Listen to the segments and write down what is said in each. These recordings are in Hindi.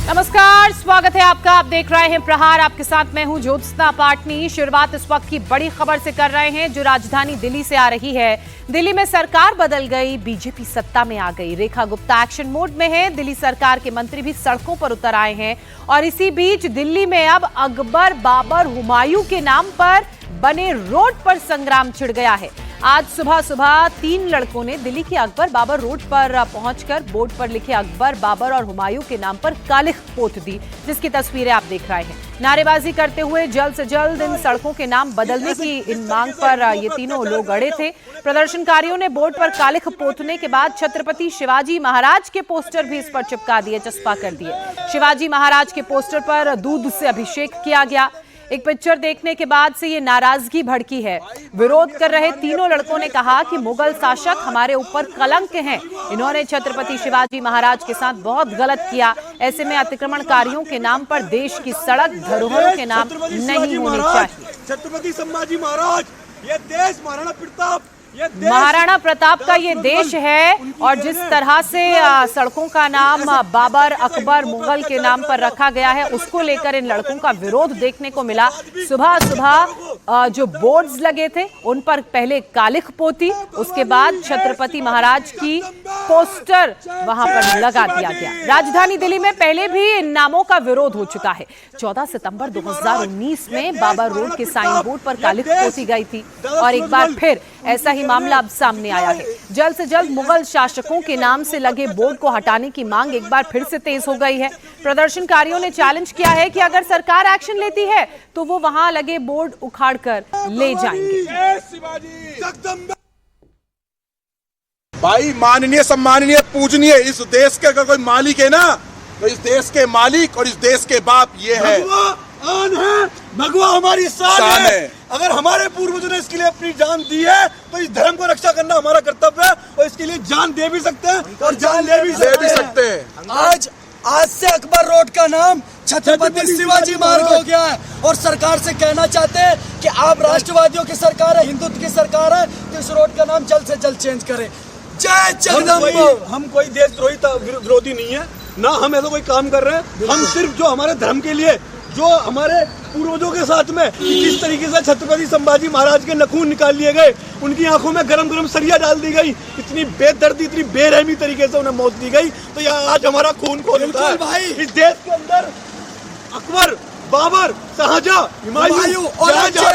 नमस्कार, स्वागत है आपका। आप देख रहे हैं प्रहार। आपके साथ मैं हूं ज्योत्सना पाटनी। शुरुआत इस वक्त की बड़ी खबर से कर रहे हैं जो राजधानी दिल्ली से आ रही है। दिल्ली में सरकार बदल गई, बीजेपी सत्ता में आ गई। रेखा गुप्ता एक्शन मोड में है। दिल्ली सरकार के मंत्री भी सड़कों पर उतर आए हैं और इसी बीच दिल्ली में अब अकबर, बाबर, हुमायूं के नाम पर बने रोड पर संग्राम छिड़ गया है। आज सुबह सुबह 3 लड़कों ने दिल्ली के अकबर बाबर रोड पर पहुंचकर बोर्ड पर लिखे अकबर, बाबर और हुमायूं के नाम पर कालिख पोत दी, जिसकी तस्वीरें आप देख रहे हैं। नारेबाजी करते हुए जल्द से जल्द इन सड़कों के नाम बदलने की इन मांग पर ये तीनों लोग अड़े थे। प्रदर्शनकारियों ने बोर्ड पर कालिख पोतने के बाद छत्रपति शिवाजी महाराज के पोस्टर भी इस पर चिपका दिए, चस्पा कर दिए। शिवाजी महाराज के पोस्टर पर दूध से अभिषेक किया गया। एक पिक्चर देखने के बाद से ये नाराजगी भड़की है। विरोध कर रहे तीनों लड़कों ने कहा कि मुगल शासक हमारे ऊपर कलंक हैं। इन्होंने छत्रपति शिवाजी महाराज के साथ बहुत गलत किया। ऐसे में अतिक्रमणकारियों के नाम पर देश की सड़क, धरोहरों के नाम नहीं होने चाहिए। छत्रपति संभाजी महाराज, ये देश महाराणा प्रताप का ये देश है और जिस तरह से सड़कों का नाम बाबर, अकबर, मुगल के नाम पर रखा गया है, उसको लेकर इन लड़कों का विरोध देखने को मिला। सुबह सुबह जो बोर्ड्स लगे थे उन पर पहले कालिख पोती, उसके बाद छत्रपति महाराज की पोस्टर वहां पर लगा दिया गया। राजधानी दिल्ली में पहले भी इन नामों का विरोध हो चुका है। 14 सितंबर 2019 में बाबर रोड के साइन बोर्ड पर कालिख पोती गई थी और एक बार फिर ऐसा ही मामला अब सामने आया है। जल्द से जल्द मुगल शासकों के नाम से लगे बोर्ड को हटाने की मांग एक बार फिर से तेज हो गई है। प्रदर्शनकारियों ने चैलेंज किया है कि अगर सरकार एक्शन लेती है तो वो वहां लगे बोर्ड उखाड़कर ले जाएंगे। भाई, माननीय, सम्माननीय, पूजनीय, इस देश के अगर कोई मालिक है ना, तो इस देश के मालिक और इस देश के बाप ये है। भगवा हमारी शान है। अगर हमारे पूर्वजों ने इसके लिए अपनी जान दी है तो इस धर्म को रक्षा करना हमारा कर्तव्य है और इसके लिए जान दे भी सकते हैं और जान ले भी सकते हैं। आज से अकबर रोड का नाम छत्रपति शिवाजी मार्ग हो गया है और सरकार से कहना चाहते हैं कि आप राष्ट्रवादियों की सरकार है, हिंदुत्व की सरकार है, तो इस रोड का नाम जल्द से जल्द चेंज करें। जय जगदम्बा। हम कोई देशद्रोही विरोधी नहीं है ना, हम ऐसा कोई काम कर रहे हैं। हम सिर्फ जो हमारे धर्म के लिए, जो हमारे पूर्वजों के साथ में किस तरीके से छत्रपति संभाजी महाराज के नखून निकाल लिए गए, उनकी आंखों में गरम गरम सरिया डाल दी गई, इतनी बेदर्दी, इतनी बेरहमी तरीके से उन्हें मौत दी गई, तो यह आज हमारा खून खोल उठा है। भाई, इस देश के अंदर अकबर, बाबर, शाहजहां, हुमायूं और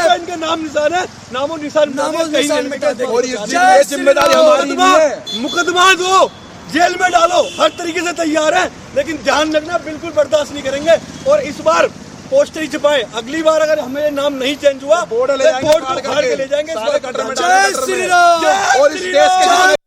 इनके नाम निशान है, नामो निशान मिटा दे। और ये जिम्मेदारी हमारी है। मुकदमा दो, जेल में डालो, हर तरीके से तैयार है, लेकिन ध्यान रखना, बिल्कुल बर्दाश्त नहीं करेंगे। और इस बार पोस्टर ही छपाए, अगली बार अगर हमें नाम नहीं चेंज हुआ, बोर्ड ले जाएंगे। जय श्री राम। और इस देश के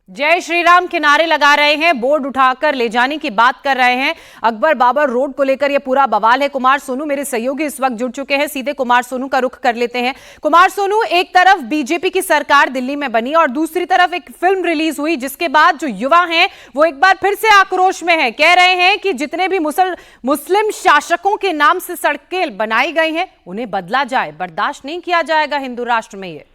जय श्री राम के नारे लगा रहे हैं, बोर्ड उठाकर ले जाने की बात कर रहे हैं। अकबर बाबर रोड को लेकर यह पूरा बवाल है। कुमार सोनू मेरे सहयोगी इस वक्त जुड़ चुके हैं, सीधे कुमार सोनू का रुख कर लेते हैं। कुमार सोनू, एक तरफ बीजेपी की सरकार दिल्ली में बनी और दूसरी तरफ एक फिल्म रिलीज हुई जिसके बाद जो युवा हैं वो एक बार फिर से आक्रोश में है। कह रहे हैं कि जितने भी मुस्लिम शासकों के नाम से सड़कें बनाई गई हैं उन्हें बदला जाए, बर्दाश्त नहीं किया जाएगा हिंदू राष्ट्र में। ये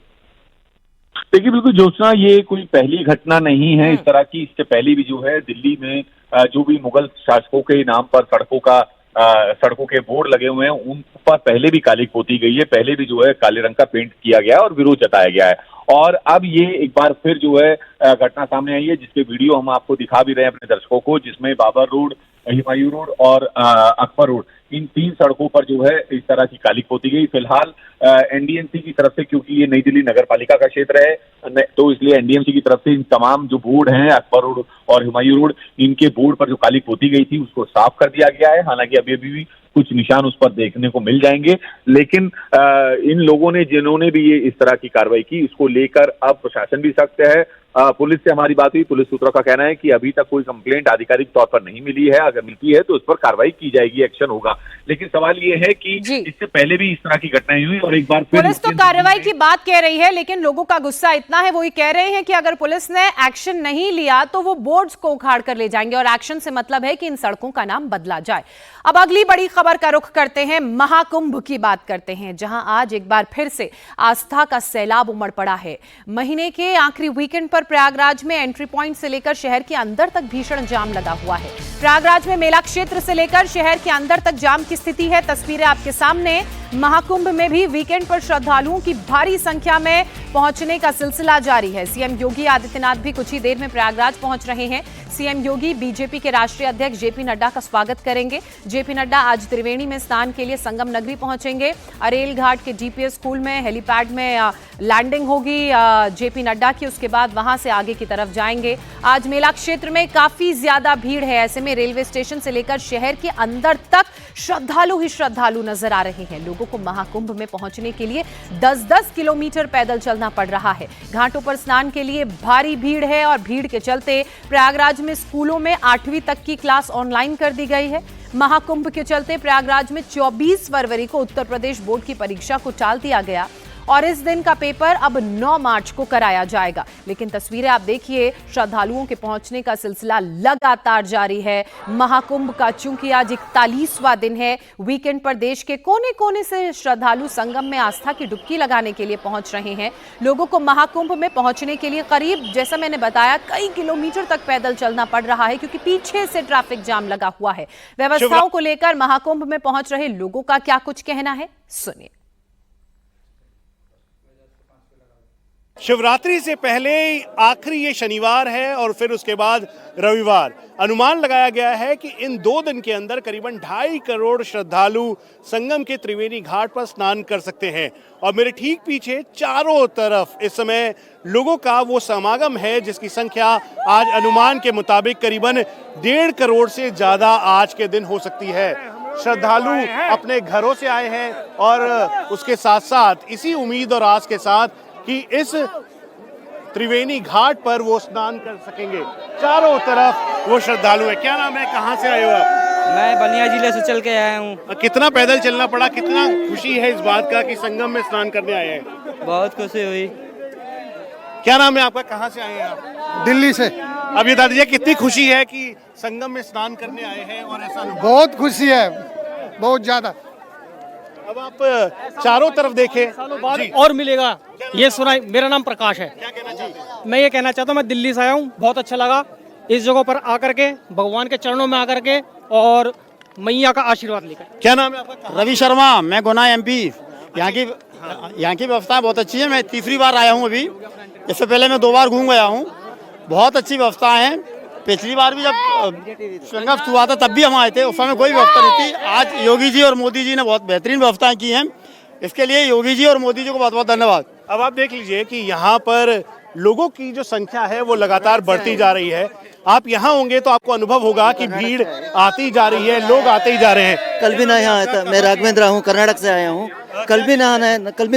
देखिए, बिल्कुल ज्योत्सना, ये कोई पहली घटना नहीं है इस तरह की। इससे पहले भी जो है दिल्ली में जो भी मुगल शासकों के नाम पर सड़कों के बोर्ड लगे हुए हैं उन पर पहले भी कालिख पोती गई है, पहले भी जो है काले रंग का पेंट किया गया है और विरोध जताया गया है। और अब ये एक बार फिर जो है घटना सामने आई है जिसके वीडियो हम आपको दिखा भी रहे हैं अपने दर्शकों को, जिसमें बाबर रोड, हुमायूं रोड और अकबर रोड, इन 3 सड़कों पर जो है इस तरह की कालिख पोती गई। फिलहाल एनडीएमसी की तरफ से, क्योंकि ये नई दिल्ली नगर पालिका का क्षेत्र है तो इसलिए एनडीएमसी की तरफ से इन तमाम जो बोर्ड हैं, अकबर रोड और हुमायूं रोड, इनके बोर्ड पर जो कालिख पोती गई थी उसको साफ कर दिया गया है। हालांकि अभी भी कुछ निशान उस पर देखने को मिल जाएंगे, लेकिन इन लोगों ने, जिन्होंने भी ये इस तरह की कार्रवाई की, इसको लेकर अब प्रशासन भी सख्त है। पुलिस से हमारी बात हुई, पुलिस सूत्रों का कहना है कि अभी तक कोई कंप्लेंट आधिकारिक तौर पर नहीं मिली है, अगर मिलती है तो उस पर कार्रवाई की जाएगी, एक्शन होगा। लेकिन सवाल ये है कि इससे पहले भी इस तरह की घटनाएं हुई और एक बार फिर पुलिस तो कार्रवाई की बात कह रही है, लेकिन लोगों का गुस्सा इतना है, वो ये कह रहे हैं कि अगर पुलिस ने एक्शन नहीं लिया तो वो बोर्ड्स को उखाड़ कर ले जाएंगे और एक्शन से मतलब है कि इन सड़कों का नाम बदला जाए। अब अगली बड़ी खबर का रुख करते हैं, महाकुंभ की बात करते हैं, जहां आज एक बार फिर से आस्था का सैलाब उमड़ पड़ा है। महीने के आखिरी वीकेंड पर प्रयागराज में एंट्री पॉइंट से लेकर शहर के अंदर तक भीषण जाम लगा हुआ है। प्रयागराज में मेला क्षेत्र से लेकर शहर के अंदर तक जाम की स्थिति है। तस्वीरें आपके सामने। महाकुंभ में भी वीकेंड पर श्रद्धालुओं की भारी संख्या में पहुंचने का सिलसिला जारी है। सीएम योगी आदित्यनाथ भी कुछ ही देर में प्रयागराज पहुंच रहे हैं। सीएम योगी बीजेपी के राष्ट्रीय अध्यक्ष जेपी नड्डा का स्वागत करेंगे। जेपी नड्डा आज त्रिवेणी में स्नान के लिए संगम नगरी पहुंचेंगे। अरेल घाट के डीपीएस स्कूल में हेलीपैड में लैंडिंग होगी जेपी नड्डा की, उसके बाद वहां से आगे की तरफ जाएंगे। आज मेला क्षेत्र में काफी ज्यादा भीड़ है, ऐसे में रेलवे स्टेशन से लेकर शहर के अंदर तक श्रद्धालु ही श्रद्धालु नजर आ रहे हैं। लोगों को महाकुंभ में पहुंचने के लिए 10-10 किलोमीटर पैदल चलना पड़ रहा है। घाटों पर स्नान के लिए भारी भीड़ है और भीड़ के चलते प्रयागराज में स्कूलों में 8वीं तक की क्लास ऑनलाइन कर दी गई है। महाकुंभ के चलते प्रयागराज में 24 फरवरी को उत्तर प्रदेश बोर्ड की परीक्षा को टाल दिया गया और इस दिन का पेपर अब 9 मार्च को कराया जाएगा। लेकिन तस्वीरें आप देखिए, श्रद्धालुओं के पहुंचने का सिलसिला लगातार जारी है। महाकुंभ का चूंकि आज 41वां दिन है, वीकेंड पर देश के कोने कोने से श्रद्धालु संगम में आस्था की डुबकी लगाने के लिए पहुंच रहे हैं। लोगों को महाकुंभ में पहुंचने के लिए करीब, जैसा मैंने बताया, कई किलोमीटर तक पैदल चलना पड़ रहा है क्योंकि पीछे से ट्रैफिक जाम लगा हुआ है। व्यवस्थाओं को लेकर महाकुंभ में पहुंच रहे लोगों का क्या कुछ कहना है, सुनिए। शिवरात्रि से पहले आखिरी ये शनिवार है और फिर उसके बाद रविवार। अनुमान लगाया गया है कि इन 2 दिन के अंदर करीबन 2.5 करोड़ श्रद्धालु संगम के त्रिवेणी घाट पर स्नान कर सकते हैं। और मेरे ठीक पीछे चारों तरफ इस समय लोगों का वो समागम है जिसकी संख्या आज अनुमान के मुताबिक करीबन 1.5 करोड़ से ज्यादा आज के दिन हो सकती है। श्रद्धालु अपने घरों से आए हैं और उसके साथ साथ इसी उम्मीद और आस के साथ कि इस त्रिवेणी घाट पर वो स्नान कर सकेंगे। चारों तरफ वो श्रद्धालु है। क्या नाम है, कहाँ से आए हो आप? मैं बलिया जिले से चल के आया हूँ। कितना पैदल चलना पड़ा, कितना खुशी है इस बात का कि संगम में स्नान करने आए हैं? बहुत खुशी हुई। क्या नाम है आपका, कहाँ से आए हैं आप? दिल्ली से। अब ये बता दीजिए कितनी खुशी है कि संगम में स्नान करने आए हैं और ऐसा बहुत खुशी है, बहुत ज्यादा। अब आप चारों तरफ देखें जी। और मिलेगा ये सुना। मेरा नाम प्रकाश है। क्या कहना चाहिए? मैं ये कहना चाहता हूँ, मैं दिल्ली से आया हूँ, बहुत अच्छा लगा इस जगह पर आकर के, भगवान के चरणों में आकर के और मैया का आशीर्वाद लेकर। क्या नाम है आपका? रवि शर्मा, मैं गुना एमपी। यहाँ की व्यवस्था बहुत अच्छी है। मैं तीसरी बार आया हूँ अभी, इससे पहले मैं 2 बार घूम गया हूँ। बहुत अच्छी व्यवस्था है। पिछली बार भी जब संगम हुआ था तब भी हम आए थे, उस समय कोई व्यवस्था नहीं थी। आज योगी जी और मोदी जी ने बहुत बेहतरीन व्यवस्थाएं की हैं, इसके लिए योगी जी और मोदी जी को बहुत बहुत धन्यवाद। अब आप देख लीजिए कि यहाँ पर लोगों की जो संख्या है वो लगातार बढ़ती जा रही है। आप यहाँ होंगे तो आपको अनुभव होगा कि भीड़ आती जा रही है, लोग आते ही जा रहे हैं। कल भी नया आया था, मैं राघवेंद्र हूँ, कर्नाटक से आया हूँ। कल भी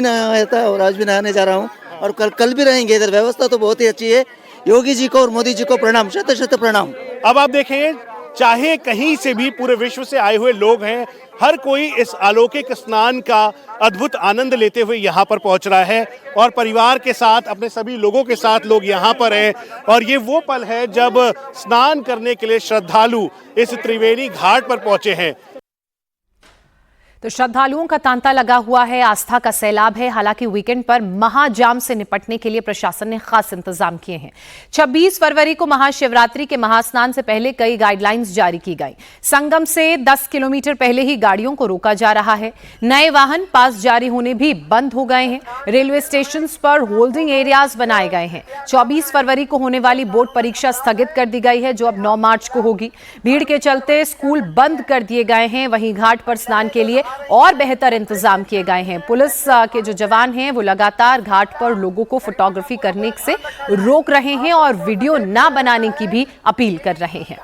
नया आया था और आज भी नहाने जा रहा हूँ और कल भी रहेंगे। इधर व्यवस्था तो बहुत ही अच्छी है। योगी जी को और मोदी जी को प्रणाम, शत शत प्रणाम। अब आप देखें, चाहे कहीं से भी पूरे विश्व से आए हुए लोग हैं, हर कोई इस अलौकिक स्नान का अद्भुत आनंद लेते हुए यहाँ पर पहुँच रहा है और परिवार के साथ, अपने सभी लोगों के साथ लोग यहाँ पर हैं। और ये वो पल है जब स्नान करने के लिए श्रद्धालु इस त्रिवेणी घाट पर पहुंचे हैं। तो श्रद्धालुओं का तांता लगा हुआ है, आस्था का सैलाब है। हालांकि वीकेंड पर महाजाम से निपटने के लिए प्रशासन ने खास इंतजाम किए हैं। 26 फरवरी को महाशिवरात्रि के महास्नान से पहले कई गाइडलाइंस जारी की गई। संगम से 10 किलोमीटर पहले ही गाड़ियों को रोका जा रहा है। नए वाहन पास जारी होने भी बंद हो गए हैं। रेलवे स्टेशन पर होल्डिंग एरियाज बनाए गए हैं। 24 फरवरी को होने वाली बोर्ड परीक्षा स्थगित कर दी गई है, जो अब 9 मार्च को होगी। भीड़ के चलते स्कूल बंद कर दिए गए हैं। वहीं घाट पर स्नान के लिए और बेहतर इंतजाम किए गए हैं। पुलिस के जो जवान हैं वो लगातार घाट पर लोगों को फोटोग्राफी करने से रोक रहे हैं और वीडियो ना बनाने की भी अपील कर रहे हैं।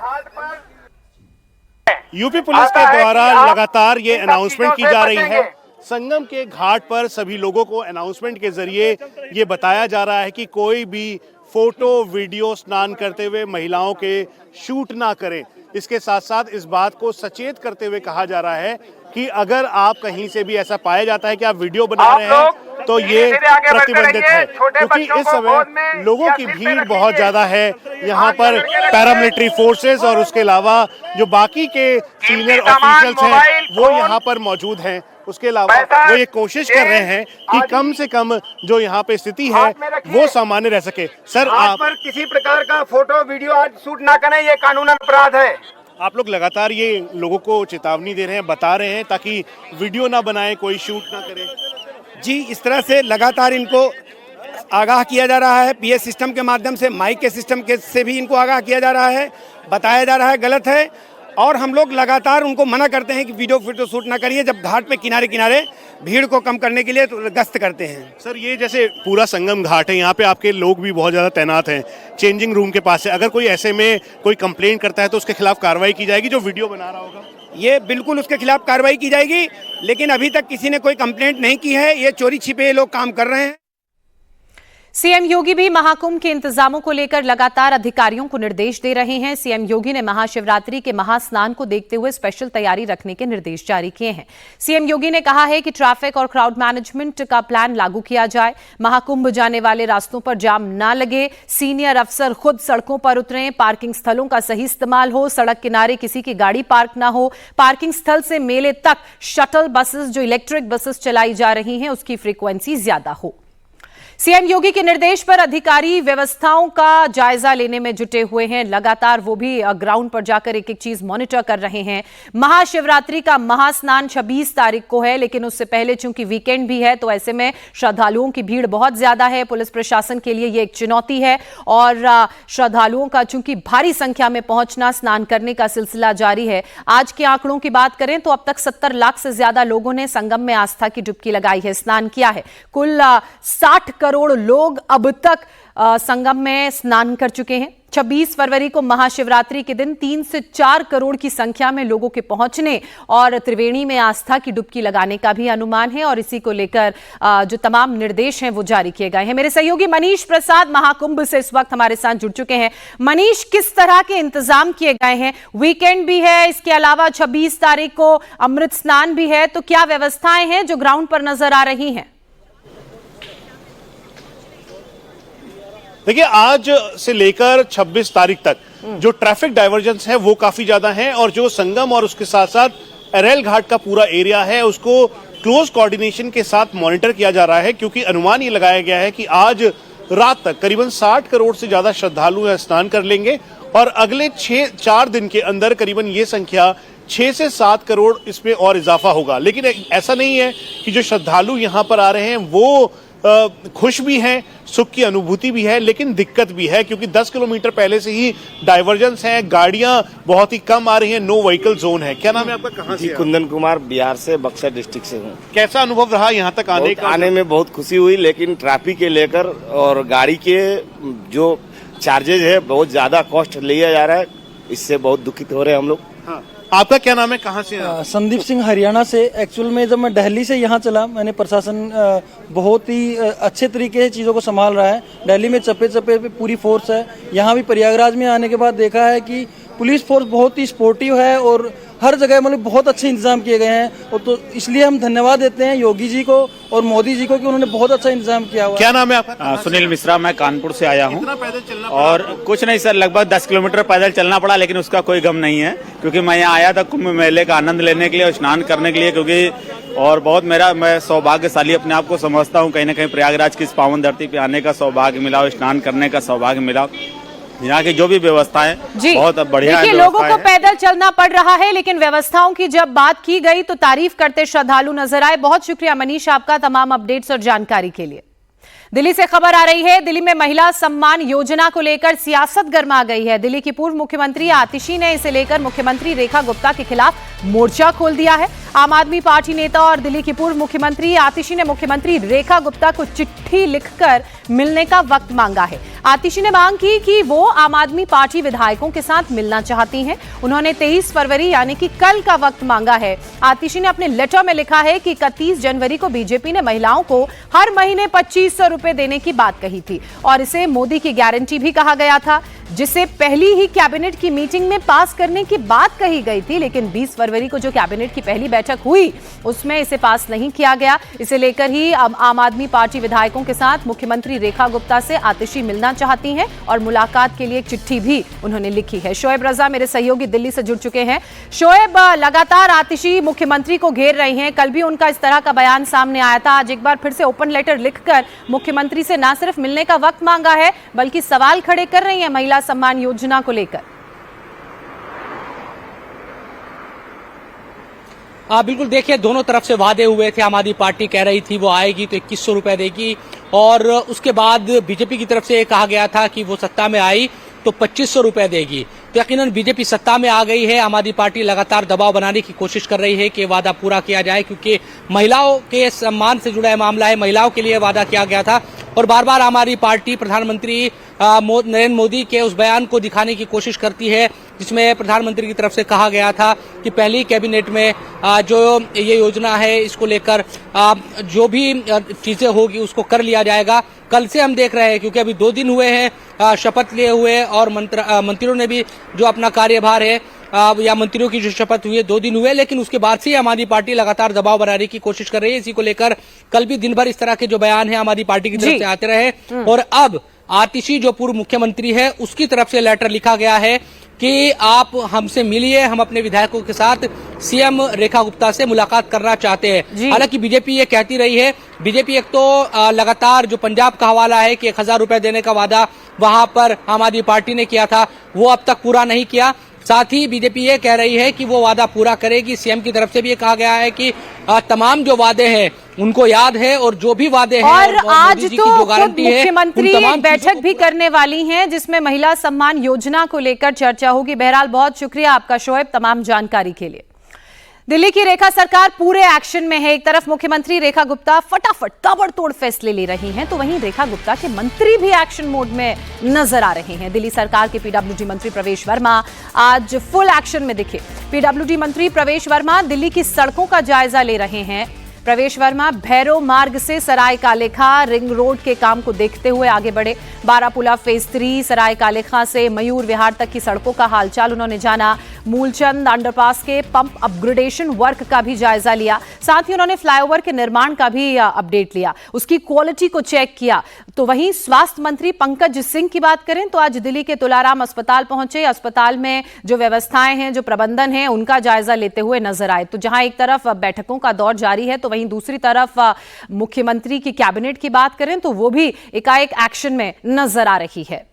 यूपी पुलिस के द्वारा लगातार ये अनाउंसमेंट की जा रही है। संगम के घाट पर सभी लोगों को अनाउंसमेंट के जरिए ये बताया जा रहा है कि कोई भी फोटो वीडियो स्नान करते हुए महिलाओं के शूट ना करें। इसके साथ साथ इस बात को सचेत करते हुए कहा जा रहा है कि अगर आप कहीं से भी ऐसा पाया जाता है कि आप वीडियो बना रहे हैं तो ये प्रतिबंधित है, क्योंकि इस समय लोगों की भीड़ बहुत ज्यादा है। यहाँ पर पैरामिलिट्री फोर्सेस और उसके अलावा जो बाकी के सीनियर ऑफिशियल्स हैं वो यहाँ पर मौजूद हैं। उसके अलावा वो ये कोशिश कर रहे हैं कि कम से कम जो यहाँ पे स्थिति है वो सामान्य रह सके। सर, आप पर किसी प्रकार का फोटो वीडियो आज शूट ना करें, ये कानूनन अपराध है। आप लोग लगातार ये लोगों को चेतावनी दे रहे हैं, बता रहे हैं ताकि वीडियो ना बनाए, कोई शूट ना करे। जी, इस तरह से लगातार इनको आगाह किया जा रहा है, पीए सिस्टम के माध्यम से, माइक के सिस्टम के से भी इनको आगाह किया जा रहा है, बताया जा रहा है गलत है। और हम लोग लगातार उनको मना करते हैं कि वीडियो शूट ना करिए, जब घाट पे किनारे किनारे भीड़ को कम करने के लिए तो गश्त करते हैं। सर, ये जैसे पूरा संगम घाट है, यहाँ पे आपके लोग भी बहुत ज़्यादा तैनात हैं, चेंजिंग रूम के पास है, अगर कोई ऐसे में कोई कंप्लेंट करता है तो उसके खिलाफ कार्रवाई की जाएगी? जो वीडियो बना रहा होगा ये बिल्कुल उसके खिलाफ कार्रवाई की जाएगी, लेकिन अभी तक किसी ने कोई कंप्लेंट नहीं की है। ये चोरी छिपे लोग काम कर रहे हैं। सीएम योगी भी महाकुंभ के इंतजामों को लेकर लगातार अधिकारियों को निर्देश दे रहे हैं। सीएम योगी ने महाशिवरात्रि के महास्नान को देखते हुए स्पेशल तैयारी रखने के निर्देश जारी किए हैं। सीएम योगी ने कहा है कि ट्रैफिक और क्राउड मैनेजमेंट का प्लान लागू किया जाए, महाकुंभ जाने वाले रास्तों पर जाम ना लगे, सीनियर अफसर खुद सड़कों पर उतरें, पार्किंग स्थलों का सही इस्तेमाल हो, सड़क किनारे किसी की गाड़ी पार्क ना हो, पार्किंग स्थल से मेले तक शटल बसेस जो इलेक्ट्रिक बसेस चलाई जा रही हैं उसकी फ्रीक्वेंसी ज्यादा हो। सीएम योगी के निर्देश पर अधिकारी व्यवस्थाओं का जायजा लेने में जुटे हुए हैं। लगातार वो भी ग्राउंड पर जाकर एक एक चीज मॉनिटर कर रहे हैं। महाशिवरात्रि का महास्नान 26 तारीख को है, लेकिन उससे पहले चूंकि वीकेंड भी है तो ऐसे में श्रद्धालुओं की भीड़ बहुत ज्यादा है। पुलिस प्रशासन के लिए ये एक चुनौती है और श्रद्धालुओं का चूंकि भारी संख्या में पहुंचना, स्नान करने का सिलसिला जारी है। आज के आंकड़ों की बात करें तो अब तक 70 लाख से ज्यादा लोगों ने संगम में आस्था की डुबकी लगाई है, स्नान किया है। कुल 60 करोड़ लोग अब तक संगम में स्नान कर चुके हैं। 26 फरवरी को महाशिवरात्रि के दिन 3 से 4 करोड़ की संख्या में लोगों के पहुंचने और त्रिवेणी में आस्था की डुबकी लगाने का भी अनुमान है और इसी को लेकर जो तमाम निर्देश हैं वो जारी किए गए हैं। मेरे सहयोगी मनीष प्रसाद महाकुंभ से इस वक्त हमारे साथ जुड़ चुके हैं। मनीष, किस तरह के इंतजाम किए गए हैं? वीकेंड भी है, इसके अलावा 26 तारीख को अमृत स्नान भी है, तो क्या व्यवस्थाएं हैं जो ग्राउंड पर नजर आ रही हैं? देखिए, आज से लेकर 26 तारीख तक जो ट्रैफिक डाइवर्जेंस है वो काफी ज्यादा है और जो संगम और उसके साथ साथ अरेल घाट का पूरा एरिया है उसको क्लोज कोऑर्डिनेशन के साथ मॉनिटर किया जा रहा है, क्योंकि अनुमान ये लगाया गया है कि आज रात तक करीबन 60 करोड़ से ज्यादा श्रद्धालु स्नान कर लेंगे और अगले 4 दिन के अंदर करीबन ये संख्या 6 से 7 करोड़ इसमें और इजाफा होगा। लेकिन ऐसा नहीं है कि जो श्रद्धालु यहाँ पर आ रहे हैं वो खुश भी हैं, सुख की अनुभूति भी है, लेकिन दिक्कत भी है क्योंकि 10 किलोमीटर पहले से ही डाइवर्जेंस है, गाड़ियां बहुत ही कम आ रही हैं, नो व्हीकल जोन है। क्या नाम है आपका, कहाँ से? कुंदन कुमार, बिहार से, बक्सर डिस्ट्रिक्ट से हूँ। कैसा अनुभव रहा यहाँ तक आने का? आने में बहुत खुशी हुई, लेकिन ट्रैफिक के लेकर और गाड़ी के जो चार्जेज है बहुत ज्यादा कॉस्ट लिया जा रहा है, इससे बहुत दुखित हो रहे हैं हम लोग। हाँ। आपका क्या नाम है, कहाँ से? संदीप सिंह, हरियाणा से। एक्चुअल में जब मैं दिल्ली से यहाँ चला, मैंने प्रशासन बहुत ही अच्छे तरीके से चीज़ों को संभाल रहा है। दिल्ली में चप्पे चप्पे पे पूरी फोर्स है। यहाँ भी प्रयागराज में आने के बाद देखा है कि पुलिस फोर्स बहुत ही स्पोर्टिव है और हर जगह मतलब बहुत अच्छे इंतजाम किए गए हैं। और तो इसलिए हम धन्यवाद देते हैं योगी जी को और मोदी जी को कि उन्होंने बहुत अच्छा इंतजाम किया हुआ है। क्या नाम है आपका? सुनील मिश्रा, मैं कानपुर से आया हूँ। पैदल चलना और कुछ नहीं सर, लगभग 10 किलोमीटर पैदल चलना पड़ा, लेकिन उसका कोई गम नहीं है क्योंकि मैं यहाँ आया था कुंभ मेले का आनंद लेने के लिए और स्नान करने के लिए, क्योंकि और बहुत मैं सौभाग्यशाली अपने आप को समझता हूँ। कहीं ना कहीं प्रयागराज की इस पावन धरती पे आने का सौभाग्य मिला और स्नान करने का सौभाग्य मिला। यहाँ की जो भी व्यवस्थाएं बहुत बढ़िया है। लोगों को पैदल चलना पड़ रहा है, लेकिन व्यवस्थाओं की जब बात की गई तो तारीफ करते श्रद्धालु नजर आए। बहुत शुक्रिया मनीष आपका तमाम अपडेट्स और जानकारी के लिए। दिल्ली से खबर आ रही है, दिल्ली में महिला सम्मान योजना को लेकर सियासत गर्मा गई है। दिल्ली की पूर्व मुख्यमंत्री आतिशी ने इसे लेकर मुख्यमंत्री रेखा गुप्ता के खिलाफ मोर्चा खोल दिया है। आम आदमी पार्टी नेता और दिल्ली की पूर्व मुख्यमंत्री आतिशी ने मुख्यमंत्री रेखा गुप्ता को चिट्ठी लिखकर मिलने का वक्त मांगा है। आतिशी ने मांग की कि वो आम आदमी पार्टी विधायकों के साथ मिलना चाहती हैं। उन्होंने 23 फरवरी यानी कि कल का वक्त मांगा है। आतिशी ने अपने लेटर में लिखा है कि 31 जनवरी को बीजेपी ने महिलाओं को हर महीने 2500 रुपए देने की बात कही थी और इसे मोदी की गारंटी भी कहा गया था, जिसे पहली ही कैबिनेट की मीटिंग में पास करने की बात कही गई थी। लेकिन 20 फरवरी को जो कैबिनेट की पहली बैठक हुई उसमें इसे पास नहीं किया गया। इसे लेकर ही आम आदमी पार्टी विधायकों के साथ मुख्यमंत्री रेखा गुप्ता से आतिशी मिलना चाहती हैं और मुलाकात के लिए एक चिट्ठी भी उन्होंने लिखी है। शोएब रजा मेरे सहयोगी दिल्ली से जुड़ चुके हैं। शोएब, लगातार आतिशी मुख्यमंत्री को घेर रही हैं, कल भी उनका इस तरह का बयान सामने आया था। आज एक बार फिर से ओपन लेटर लिखकर मुख्यमंत्री से न सिर्फ मिलने का वक्त मांगा है बल्कि सवाल खड़े कर रही है महिला सम्मान योजना को लेकर। बिल्कुल देखिए, दोनों तरफ से वादे हुए थे। आम आदमी पार्टी कह रही थी वो आएगी तो 2100 रुपए देगी, और उसके बाद बीजेपी की तरफ से कहा गया था कि वो सत्ता में आई तो 2500 रुपए देगी। तो यकीनन बीजेपी सत्ता में आ गई है। आम आदमी पार्टी लगातार दबाव बनाने की कोशिश कर रही है कि वादा पूरा किया जाए, क्योंकि महिलाओं के सम्मान से जुड़ा मामला है। महिलाओं के लिए वादा किया गया था और बार बार आम आदमी पार्टी प्रधानमंत्री नरेंद्र मोदी के उस बयान को दिखाने की कोशिश करती है जिसमें प्रधानमंत्री की तरफ से कहा गया था कि पहली कैबिनेट में जो ये योजना है इसको लेकर जो भी चीजें होगी उसको कर लिया जाएगा। कल से हम देख रहे हैं, क्योंकि अभी 2 दिन हुए हैं शपथ लिए हुए, और मंत्रियों ने भी जो अपना कार्यभार है या मंत्रियों की जो शपथ हुई है 2 दिन हुए, लेकिन उसके बाद से आम आदमी पार्टी लगातार दबाव बनाने की कोशिश कर रही है। इसी को लेकर कल भी दिन भर इस तरह के जो बयान है आम आदमी पार्टी की तरफ से आते रहे, और अब आतिशी जो पूर्व मुख्यमंत्री है उसकी तरफ से लेटर लिखा गया है कि आप हमसे मिलिए, हम अपने विधायकों के साथ सीएम रेखा गुप्ता से मुलाकात करना चाहते हैं। हालांकि बीजेपी ये कहती रही है, बीजेपी एक तो लगातार जो पंजाब का हवाला है कि 1000 रुपए देने का वादा वहां पर आम आदमी पार्टी ने किया था वो अब तक पूरा नहीं किया। साथ ही बीजेपी ये कह रही है कि वो वादा पूरा करेगी। सीएम की तरफ से भी ये कहा गया है कि तमाम जो वादे हैं उनको याद है, और जो भी वादे हैं और आज मोदी जी तो की जो गारंटी है, मुख्यमंत्री एक बैठक भी करने वाली हैं जिसमें महिला सम्मान योजना को लेकर चर्चा होगी। बहरहाल बहुत शुक्रिया आपका शोएब तमाम जानकारी के लिए। दिल्ली की रेखा सरकार पूरे एक्शन में है। एक तरफ मुख्यमंत्री रेखा गुप्ता फटाफट ताबड़तोड़ फैसले ले रही हैं, तो वहीं रेखा गुप्ता के मंत्री भी एक्शन मोड में नजर आ रहे हैं। दिल्ली सरकार के पीडब्ल्यूडी मंत्री प्रवेश वर्मा आज फुल एक्शन में दिखे। पीडब्ल्यूडी मंत्री प्रवेश वर्मा दिल्ली की सड़कों का जायजा ले रहे हैं। प्रवेश वर्मा भैरव मार्ग से सराय कालेखा रिंग रोड के काम को देखते हुए आगे बढ़े। बारापुला फेज 3 सराय कालेखा से मयूर विहार तक की सड़कों का हालचाल उन्होंने जाना। मूलचंद अंडरपास के पंप अपग्रेडेशन वर्क का भी जायजा लिया। साथ ही उन्होंने फ्लाईओवर के निर्माण का भी अपडेट लिया, उसकी क्वालिटी को चेक किया। तो वहीं स्वास्थ्य मंत्री पंकज सिंह की बात करें तो आज दिल्ली के तुलाराम अस्पताल पहुंचे। अस्पताल में जो व्यवस्थाएं हैं, जो प्रबंधन है, उनका जायजा लेते हुए नजर आए। तो जहां एक तरफ बैठकों का दौर जारी है, तो वहीं दूसरी तरफ मुख्यमंत्री की कैबिनेट की बात करें तो वो भी एकाएक एक्शन में नजर आ रही है।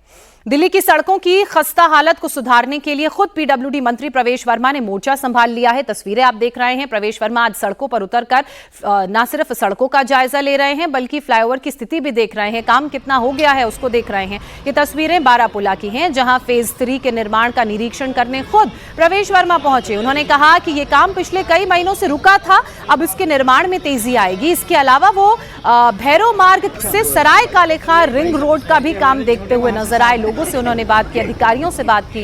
दिल्ली की सड़कों की खस्ता हालत को सुधारने के लिए खुद पीडब्ल्यूडी मंत्री प्रवेश वर्मा ने मोर्चा संभाल लिया है। तस्वीरें आप देख रहे हैं। प्रवेश वर्मा आज सड़कों पर उतरकर न सिर्फ सड़कों का जायजा ले रहे हैं बल्कि फ्लाईओवर की स्थिति भी देख रहे हैं, काम कितना हो गया है उसको देख रहे हैं। ये तस्वीरें बारापुला की हैं जहां फेज 3 के निर्माण का निरीक्षण करने खुद प्रवेश वर्मा पहुंचे। उन्होंने कहा कि ये काम पिछले कई महीनों से रुका था, अब इसके निर्माण में तेजी आएगी। इसके अलावा वो भैरव मार्ग से सराय कालेखा रिंग रोड का भी काम देखते हुए नजर आए। लोगों से उन्होंने बात की, अधिकारियों से बात की।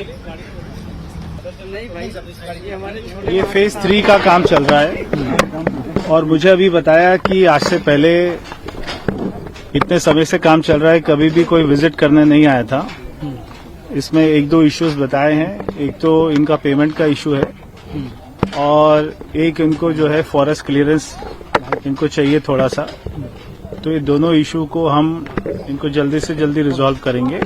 ये फेज 3 का काम चल रहा है और मुझे अभी बताया कि आज से पहले इतने समय से काम चल रहा है, कभी भी कोई विजिट करने नहीं आया था। इसमें 1-2 इश्यूज बताए हैं। एक तो इनका पेमेंट का इशू है और एक इनको जो है फॉरेस्ट क्लियरेंस इनको चाहिए थोड़ा सा। तो ये दोनों इशू को हम इनको जल्दी से जल्दी रिजॉल्व करेंगे।